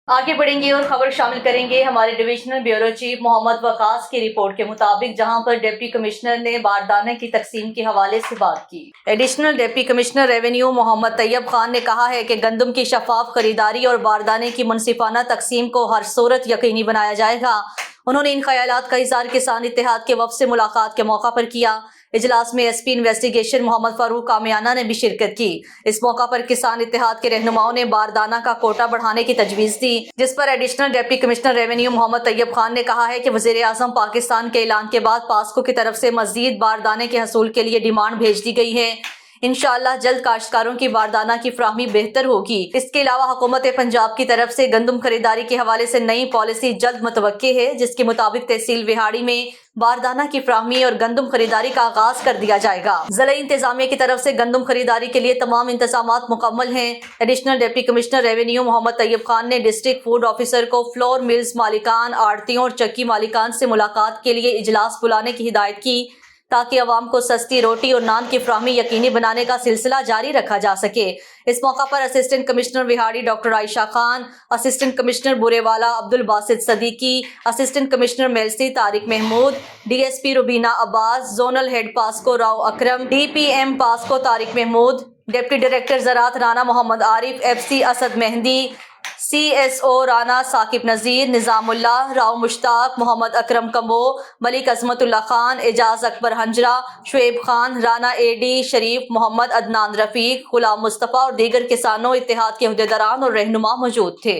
आगे बढ़ेंगे और खबर शामिल करेंगे हमारे divisional bureau chief Mohammad Waqas की रिपोर्ट के मुताबिक, जहां पर डिप्टी कमिश्नर ने बारदाने की तकसीम के हवाले से बात की। Additional deputy commissioner revenue Mohammad Tayyab Khan ने कहा है कि गंदम की शफाफ खरीदारी और बारदाने की मुनसिफाना तकसीम को हर सूरत यकीनी बनाया जाएगा। उन्होंने इन ख्यालात का इज़हार किसान इत्तेहाद के वफ़द से मुलाकात के मौका पर किया। इजलास में एसपी इन्वेस्टिगेशन मोहम्मद फारूक कामियाना ने भी शिरकत की। इस मौका पर किसान इत्तेहाद के रहनुमाओं ने बारदाना का कोटा बढ़ाने की तजवीज़ दी, जिस पर additional deputy commissioner revenue Mohammad Tayyab Khan ने कहा है कि वज़ीर आज़म पाकिस्तान के ऐलान के बाद पास्को की तरफ से मज़ीद बारदाने के हसूल के लिए डिमांड भेज दी गई है। इंशाअल्लाह जल्द काश्तकारों की बारदाना की फ्राहमी बेहतर होगी। इसके अलावा हुकूमत पंजाब की तरफ से गंदम खरीदारी के हवाले से नई पॉलिसी जल्द मुतवक्के है, जिसके मुताबिक तहसील विहाड़ी में बारदाना की फ्राहमी और गंदम खरीदारी का आगाज कर दिया जाएगा। ज़िला इंतजामिया की तरफ से गंदम खरीदारी के लिए तमाम इंतजामात मुकम्मल हैं। Additional deputy commissioner revenue Mohammad Tayyab Khan ने डिस्ट्रिक्ट फूड ऑफिसर को फ्लोर मिल्स मालिकान, आड़तियों और चक्की मालिकान से मुलाकात के लिए इजलास बुलाने की हिदायत की, ताकि अवाम को सस्ती रोटी और नान की फ्राहमी यकीनी बनाने का सिलसिला जारी रखा जा सके। इस मौका पर assistant commissioner Vehari doctor Ayesha Khan, assistant commissioner Burewala Abdul Basit Siddiqui, assistant commissioner Mailsi Tariq Mahmood, DSP Rubina Abbas, zonal head PASSCO Rao Akram, DPM PASSCO Tariq Mahmood, deputy director ज़राअत Rana Mohammad Arif, FC Asad Mehdi, CSO Rana Saqib Nazir, Nizamullah, Rao Mushtaq, Mohammad Akram Kamo, Malik Azmatullah Khan, Ejaz Akbar Hanjra, Shoaib Khan, Rana AD Sharif, Mohammad Adnan Rafiq, Ghulam Mustafa और दीगर किसानों इत्तेहाद के अहदेदारान और रहनुमा मौजूद थे।